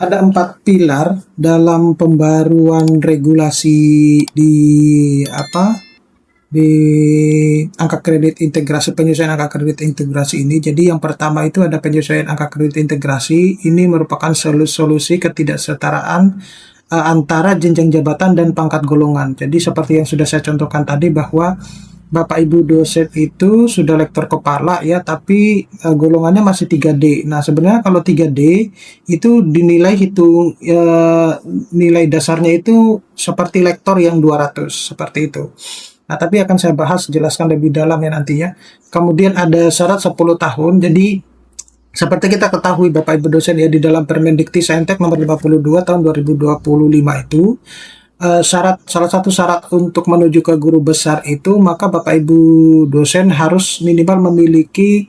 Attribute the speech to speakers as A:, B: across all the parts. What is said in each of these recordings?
A: ada 4 pilar dalam pembaruan regulasi di di angka kredit integrasi, penyesuaian angka kredit integrasi ini. Jadi yang pertama itu ada penyesuaian angka kredit integrasi. Ini merupakan solusi ketidaksetaraan antara jenjang jabatan dan pangkat golongan. Jadi seperti yang sudah saya contohkan tadi bahwa Bapak Ibu dosen itu sudah lektor kepala ya, tapi golongannya masih 3D. Nah, sebenarnya kalau 3D itu dinilai nilai dasarnya itu seperti lektor yang 200, seperti itu. Nah, tapi akan saya bahas, jelaskan lebih dalam ya nantinya. Kemudian ada syarat 10 tahun. Jadi seperti kita ketahui Bapak Ibu dosen ya, di dalam Permendikti Saintek nomor 52 tahun 2025 itu salah satu syarat untuk menuju ke guru besar itu, maka Bapak Ibu dosen harus minimal memiliki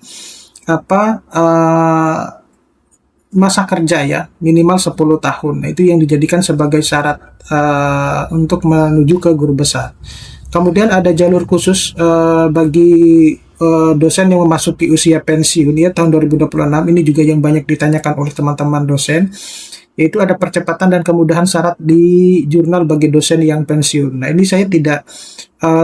A: masa kerja ya, minimal 10 tahun. Nah, itu yang dijadikan sebagai syarat untuk menuju ke guru besar. Kemudian ada jalur khusus bagi dosen yang memasuki usia pensiun ya tahun 2026. Ini juga yang banyak ditanyakan oleh teman-teman dosen, yaitu ada percepatan dan kemudahan syarat di jurnal bagi dosen yang pensiun. Nah, ini saya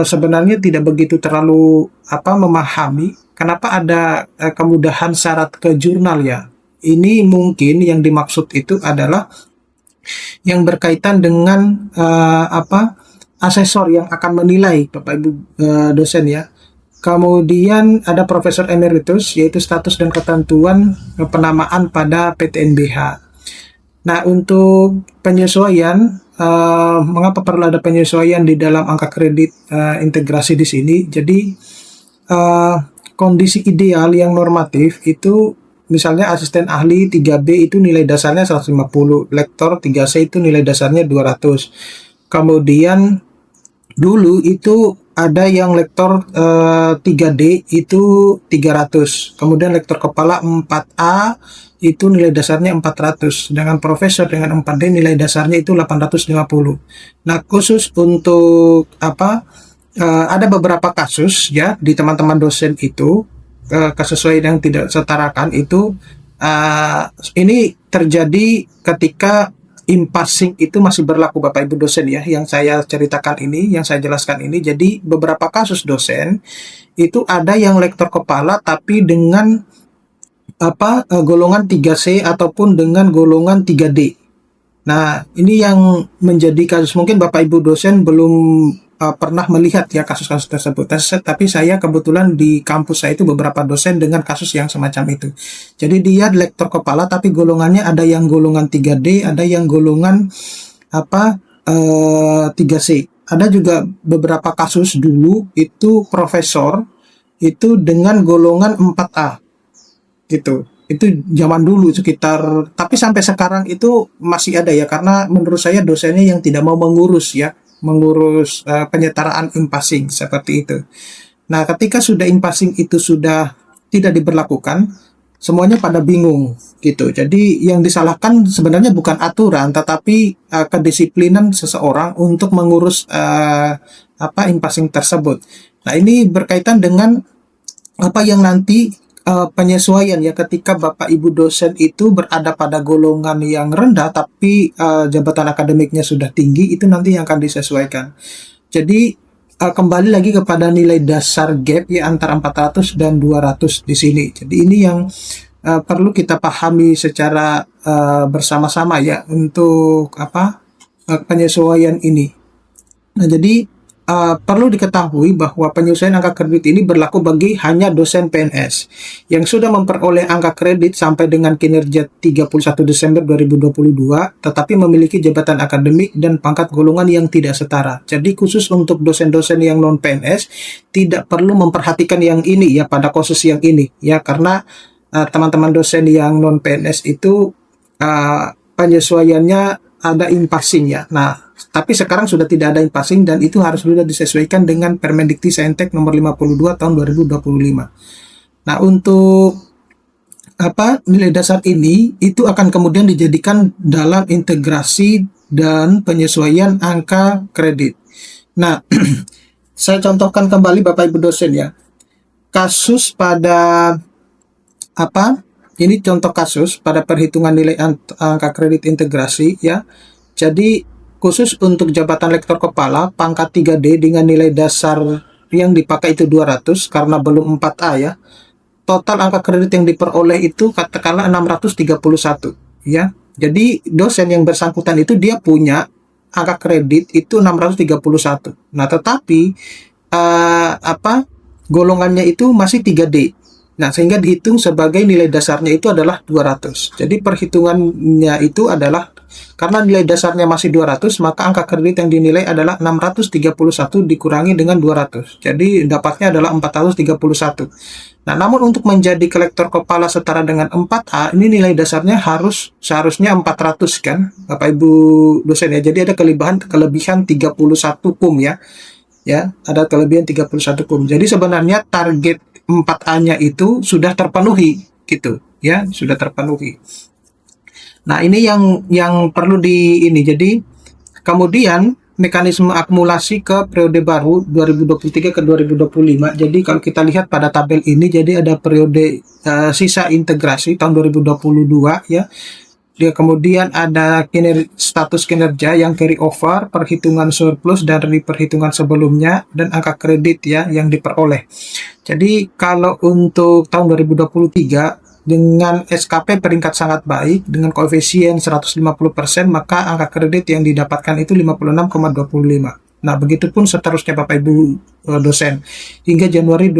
A: sebenarnya tidak begitu terlalu memahami kenapa ada kemudahan syarat ke jurnal ya. Ini mungkin yang dimaksud itu adalah yang berkaitan dengan asesor yang akan menilai Bapak Ibu dosen ya. Kemudian ada Profesor Emeritus, yaitu status dan ketentuan penamaan pada PTNBH. Nah, untuk penyesuaian, mengapa perlu ada penyesuaian di dalam angka kredit integrasi di sini? Jadi kondisi ideal yang normatif itu, misalnya asisten ahli 3B itu nilai dasarnya 150, lektor 3C itu nilai dasarnya 200. Kemudian dulu itu ada yang lektor 3D itu 300, kemudian lektor kepala 4A itu nilai dasarnya 400, dengan profesor dengan 4D nilai dasarnya itu 850. Nah, khusus untuk ada beberapa kasus ya di teman-teman dosen itu, kesesuaian yang tidak setarakan itu ini terjadi ketika impassing itu masih berlaku Bapak Ibu dosen ya, yang saya ceritakan ini, yang saya jelaskan ini. Jadi beberapa kasus dosen itu ada yang lektor kepala tapi dengan golongan 3C ataupun dengan golongan 3D. Nah, ini yang menjadi kasus, mungkin Bapak Ibu dosen belum pernah melihat ya kasus-kasus tersebut. Tapi saya kebetulan di kampus saya itu beberapa dosen dengan kasus yang semacam itu. Jadi dia lektor kepala tapi golongannya ada yang golongan 3D, ada yang golongan 3C. Ada juga beberapa kasus dulu itu profesor itu dengan golongan 4A gitu. Itu zaman dulu sekitar, tapi sampai sekarang itu masih ada ya, karena menurut saya dosennya yang tidak mau mengurus penyetaraan impassing seperti itu. Nah, ketika sudah impassing itu sudah tidak diberlakukan, semuanya pada bingung gitu. Jadi yang disalahkan sebenarnya bukan aturan, tetapi kedisiplinan seseorang untuk mengurus impassing tersebut. Nah, ini berkaitan dengan apa yang nanti penyesuaian ya, ketika Bapak Ibu dosen itu berada pada golongan yang rendah tapi jabatan akademiknya sudah tinggi, itu nanti yang akan disesuaikan. Jadi kembali lagi kepada nilai dasar gap ya antara 400 dan 200 di sini. Jadi ini yang perlu kita pahami secara bersama-sama ya untuk penyesuaian ini. Nah, jadi perlu diketahui bahwa penyesuaian angka kredit ini berlaku bagi hanya dosen PNS yang sudah memperoleh angka kredit sampai dengan kinerja 31 Desember 2022, tetapi memiliki jabatan akademik dan pangkat golongan yang tidak setara. Jadi khusus untuk dosen-dosen yang non-PNS tidak perlu memperhatikan yang ini ya, pada kasus yang ini ya, karena teman-teman dosen yang non-PNS itu penyesuaiannya ada impassing ya. Nah, tapi sekarang sudah tidak ada impassing dan itu harus sudah disesuaikan dengan Permendikti-Saintek nomor 52 tahun 2025. Nah, untuk nilai dasar ini itu akan kemudian dijadikan dalam integrasi dan penyesuaian angka kredit. Nah, saya contohkan kembali Bapak Ibu dosen ya. Kasus pada ini contoh kasus pada perhitungan nilai angka kredit integrasi ya. Jadi khusus untuk jabatan lektor kepala pangkat 3D dengan nilai dasar yang dipakai itu 200 karena belum 4A ya. Total angka kredit yang diperoleh itu katakanlah 631 ya. Jadi dosen yang bersangkutan itu dia punya angka kredit itu 631. Nah, tetapi golongannya itu masih 3D. Nah, sehingga dihitung sebagai nilai dasarnya itu adalah 200. Jadi perhitungannya itu adalah karena nilai dasarnya masih 200, maka angka kredit yang dinilai adalah 631 dikurangi dengan 200. Jadi dapatnya adalah 431. Nah, namun untuk menjadi kolektor kepala setara dengan 4A, ini nilai dasarnya seharusnya 400 kan, Bapak Ibu dosen ya. Jadi ada kelebihan 31 kum ya. Ya, ada kelebihan 31 kum. Jadi sebenarnya target 4A-nya itu sudah terpenuhi gitu ya, sudah terpenuhi. Nah, ini yang perlu jadi kemudian mekanisme akumulasi ke periode baru 2023 ke 2025. Jadi kalau kita lihat pada tabel ini, jadi ada periode sisa integrasi tahun 2022 ya. Dia kemudian ada status kinerja yang carry over, perhitungan surplus dari perhitungan sebelumnya, dan angka kredit ya yang diperoleh. Jadi kalau untuk tahun 2023 dengan SKP peringkat sangat baik dengan koefisien 150%, maka angka kredit yang didapatkan itu 56,25. Nah, begitupun seterusnya Bapak Ibu dosen. Hingga Januari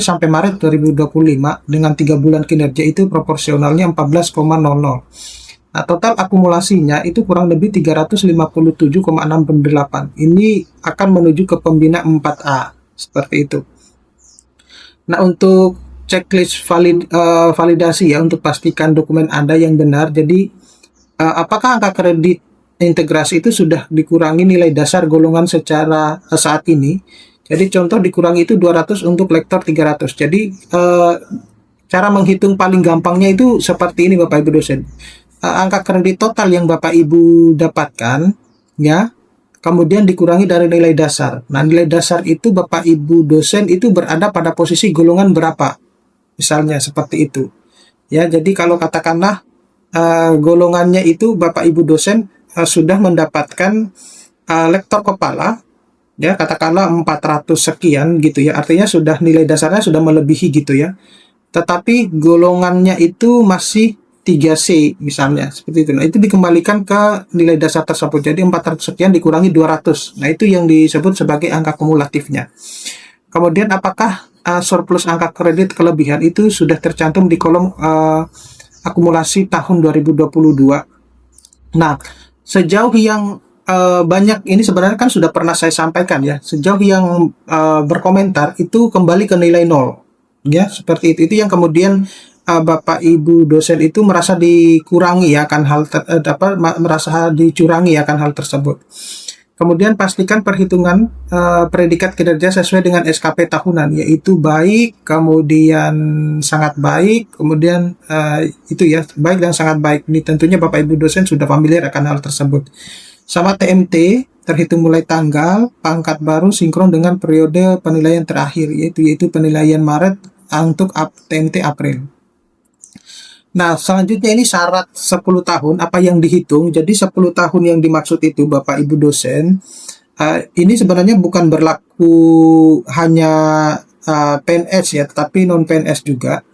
A: sampai Maret 2025 dengan 3 bulan kinerja itu proporsionalnya 14,00. Nah, total akumulasinya itu kurang lebih 357,68. Ini akan menuju ke pembina 4A seperti itu. Nah, untuk checklist validasi ya untuk pastikan dokumen Anda yang benar. Jadi apakah angka kredit integrasi itu sudah dikurangi nilai dasar golongan secara saat ini? Jadi contoh dikurangi itu 200 untuk lektor 300. Jadi cara menghitung paling gampangnya itu seperti ini Bapak Ibu dosen. Angka kredit total yang Bapak Ibu dapatkan ya, kemudian dikurangi dari nilai dasar. Nah, nilai dasar itu Bapak Ibu dosen itu berada pada posisi golongan berapa? Misalnya seperti itu. Ya, jadi kalau katakanlah golongannya itu Bapak Ibu dosen sudah mendapatkan lektor kepala ya, katakanlah 400 sekian gitu ya, artinya sudah nilai dasarnya sudah melebihi gitu ya, tetapi golongannya itu masih 3C misalnya seperti itu. Nah, itu dikembalikan ke nilai dasar tersebut, jadi 400 sekian dikurangi 200. Nah, itu yang disebut sebagai angka kumulatifnya. Kemudian apakah surplus angka kredit kelebihan itu sudah tercantum di kolom akumulasi tahun 2022. Nah, sejauh yang banyak ini sebenarnya kan sudah pernah saya sampaikan ya. Sejauh yang berkomentar itu kembali ke nilai 0 ya, seperti itu yang kemudian Bapak Ibu dosen itu merasa dikurangi ya akan merasa dicurangi akan hal tersebut. Kemudian pastikan perhitungan predikat kinerja sesuai dengan SKP tahunan, yaitu baik, kemudian sangat baik, kemudian itu ya, baik dan sangat baik. Ini tentunya Bapak Ibu dosen sudah familiar akan hal tersebut. Sama TMT, terhitung mulai tanggal, pangkat baru sinkron dengan periode penilaian terakhir, yaitu penilaian Maret untuk TMT April. Nah, selanjutnya ini syarat 10 tahun, apa yang dihitung. Jadi 10 tahun yang dimaksud itu Bapak Ibu dosen, ini sebenarnya bukan berlaku hanya PNS ya, tetapi non-PNS juga.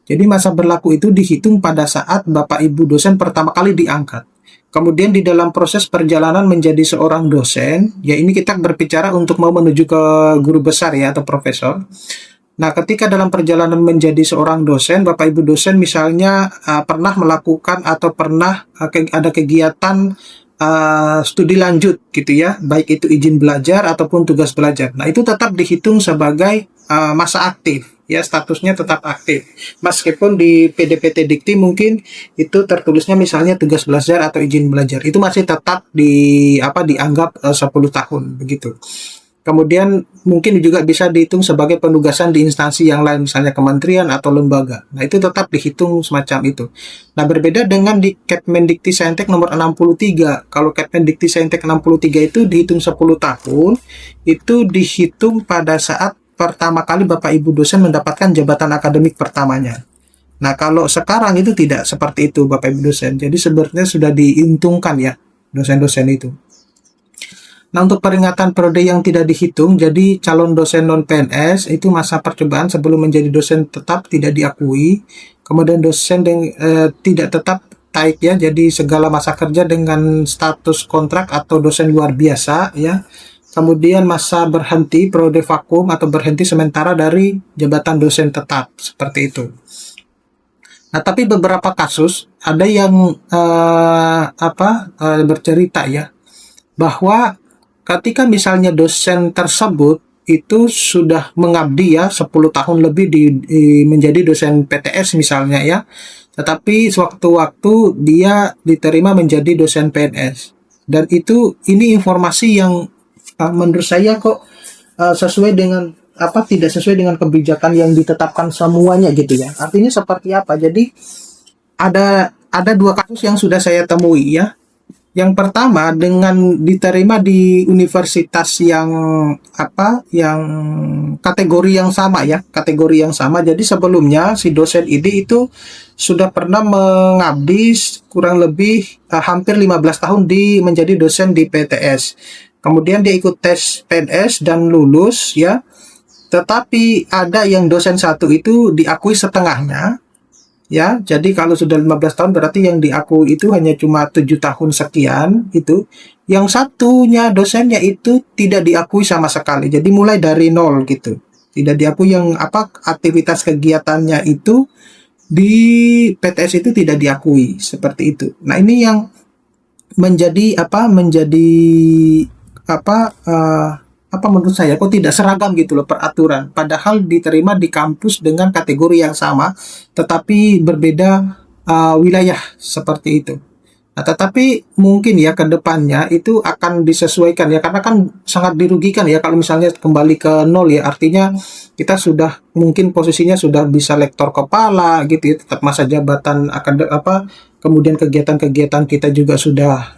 A: Jadi masa berlaku itu dihitung pada saat Bapak Ibu dosen pertama kali diangkat. Kemudian di dalam proses perjalanan menjadi seorang dosen, ya ini kita berbicara untuk mau menuju ke guru besar ya atau profesor. Nah, ketika dalam perjalanan menjadi seorang dosen, Bapak Ibu dosen misalnya pernah melakukan atau pernah ada kegiatan studi lanjut gitu ya, baik itu izin belajar ataupun tugas belajar. Nah, itu tetap dihitung sebagai masa aktif. Ya, statusnya tetap aktif. Meskipun di PDPT Dikti mungkin itu tertulisnya misalnya tugas belajar atau izin belajar. Itu masih tetap dianggap 10 tahun begitu. Kemudian mungkin juga bisa dihitung sebagai penugasan di instansi yang lain, misalnya kementerian atau lembaga. Nah, itu tetap dihitung semacam itu. Nah, berbeda dengan di Kepmendikti Saintek nomor 63. Kalau Kepmendikti Saintek 63 itu dihitung 10 tahun, itu dihitung pada saat pertama kali Bapak Ibu dosen mendapatkan jabatan akademik pertamanya. Nah, kalau sekarang itu tidak seperti itu Bapak Ibu dosen. Jadi sebenarnya sudah diuntungkan ya dosen-dosen itu. Nah, untuk peringatan periode yang tidak dihitung, jadi calon dosen non-PNS itu masa percobaan sebelum menjadi dosen tetap tidak diakui. Kemudian dosen tidak tetap taik ya, jadi segala masa kerja dengan status kontrak atau dosen luar biasa ya. Kemudian masa berhenti periode vakum atau berhenti sementara dari jabatan dosen tetap seperti itu. Nah, tapi beberapa kasus ada yang bercerita ya bahwa ketika misalnya dosen tersebut itu sudah mengabdi ya 10 tahun lebih menjadi dosen PTS misalnya ya, tetapi sewaktu-waktu dia diterima menjadi dosen PNS. Dan ini informasi yang menurut saya kok sesuai dengan tidak sesuai dengan kebijakan yang ditetapkan semuanya gitu ya. Artinya seperti apa? Jadi ada dua kasus yang sudah saya temui ya. Yang pertama dengan diterima di universitas yang yang kategori yang sama ya, kategori yang sama. Jadi sebelumnya si dosen ini itu sudah pernah mengabdi kurang lebih hampir 15 tahun menjadi dosen di PTS. Kemudian dia ikut tes PNS dan lulus ya. Tetapi ada yang dosen satu itu diakui setengahnya. Ya, jadi kalau sudah 15 tahun berarti yang diakui itu hanya cuma 7 tahun sekian itu. Yang satunya dosennya itu tidak diakui sama sekali. Jadi mulai dari nol gitu. Tidak diakui yang aktivitas kegiatannya itu di PTS itu tidak diakui seperti itu. Nah, ini yang menjadi menurut saya kok tidak seragam gitu loh peraturan, padahal diterima di kampus dengan kategori yang sama tetapi berbeda wilayah seperti itu. Nah, tetapi mungkin ya ke depannya itu akan disesuaikan ya, karena kan sangat dirugikan ya kalau misalnya kembali ke nol ya, artinya kita sudah mungkin posisinya sudah bisa lektor kepala gitu ya, tetap masa jabatan kemudian kegiatan-kegiatan kita juga sudah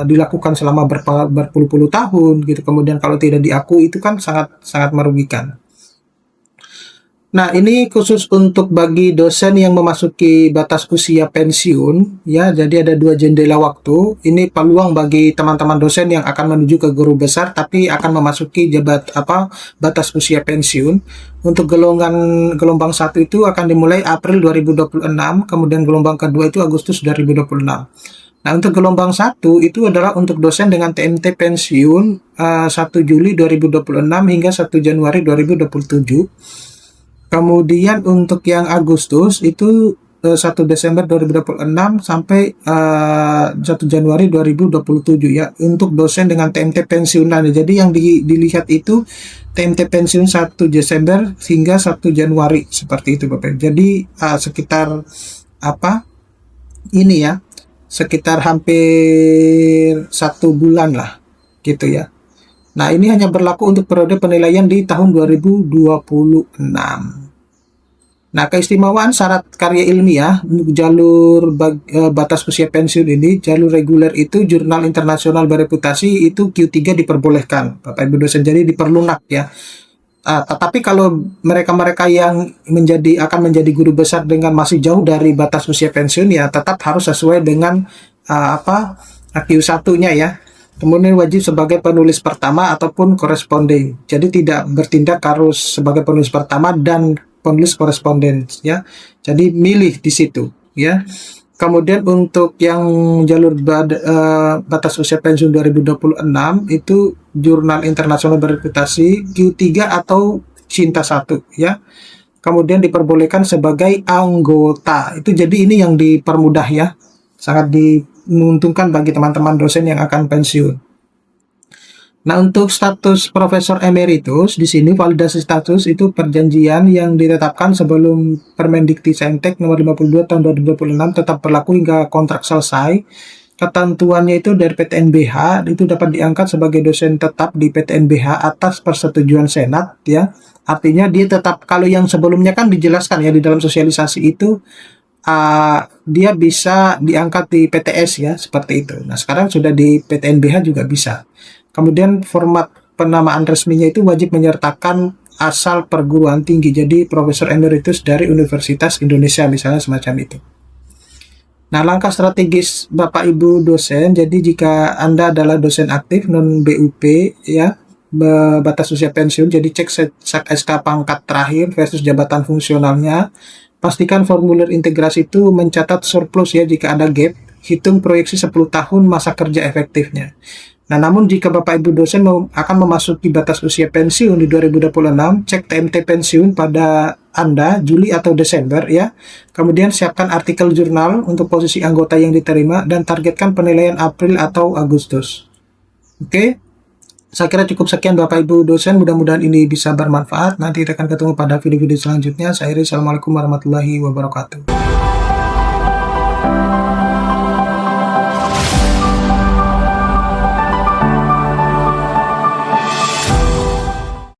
A: dilakukan selama berpuluh-puluh tahun gitu. Kemudian kalau tidak diakui itu kan sangat sangat merugikan. Nah, ini khusus untuk bagi dosen yang memasuki batas usia pensiun ya. Jadi ada dua jendela waktu. Ini peluang bagi teman-teman dosen yang akan menuju ke guru besar tapi akan memasuki batas usia pensiun. Untuk gelombang 1 itu akan dimulai April 2026, kemudian gelombang kedua itu Agustus 2026. Nah, untuk gelombang 1 itu adalah untuk dosen dengan TMT pensiun 1 Juli 2026 hingga 1 Januari 2027. Kemudian untuk yang Agustus itu 1 Desember 2026 sampai 1 Januari 2027 ya, untuk dosen dengan TMT pensiunan. Jadi yang dilihat itu TMT pensiun 1 Desember hingga 1 Januari seperti itu Bapak. Jadi sekitar sekitar hampir 1 bulan lah gitu ya. Nah, ini hanya berlaku untuk periode penilaian di tahun 2026. Nah, keistimewaan syarat karya ilmiah untuk jalur batas usia pensiun ini, jalur reguler itu jurnal internasional bereputasi itu Q3 diperbolehkan, Bapak Ibu dosen, jadi diperlunak ya. Tetapi kalau mereka-mereka yang akan menjadi guru besar dengan masih jauh dari batas usia pensiun ya tetap harus sesuai dengan Q1-nya ya. Kemudian wajib sebagai penulis pertama ataupun koresponden. Jadi tidak bertindak harus sebagai penulis pertama dan penulis koresponden ya. Jadi milih di situ ya. Kemudian untuk yang jalur batas usia pensiun 2026 itu jurnal internasional bereputasi Q3 atau Cinta 1 ya. Kemudian diperbolehkan sebagai anggota. Itu jadi ini yang dipermudah ya. Sangat menguntungkan bagi teman-teman dosen yang akan pensiun. Nah, untuk status Profesor Emeritus, di sini validasi status itu perjanjian yang ditetapkan sebelum Permendikti-Saintek nomor 52 tahun 2026 tetap berlaku hingga kontrak selesai. Ketentuannya itu dari PTNBH itu dapat diangkat sebagai dosen tetap di PTNBH atas persetujuan Senat ya. Artinya dia tetap, kalau yang sebelumnya kan dijelaskan ya di dalam sosialisasi itu dia bisa diangkat di PTS ya, seperti itu. Nah, sekarang sudah di PTNBH juga bisa. Kemudian format penamaan resminya itu wajib menyertakan asal perguruan tinggi. Jadi Profesor Emeritus dari Universitas Indonesia misalnya semacam itu. Nah, langkah strategis Bapak Ibu dosen, jadi jika Anda adalah dosen aktif non BUP ya, batas usia pensiun, jadi cek SK pangkat terakhir versus jabatan fungsionalnya. Pastikan formulir integrasi itu mencatat surplus ya jika ada gap, hitung proyeksi 10 tahun masa kerja efektifnya. Nah, namun jika Bapak Ibu dosen akan memasuki batas usia pensiun di 2026, cek TMT pensiun pada Anda Juli atau Desember ya. Kemudian siapkan artikel jurnal untuk posisi anggota yang diterima dan targetkan penilaian April atau Agustus. Oke. Saya kira cukup sekian Bapak Ibu dosen, mudah-mudahan ini bisa bermanfaat. Nanti kita akan ketemu pada video-video selanjutnya. Saya Iri, Assalamualaikum warahmatullahi wabarakatuh.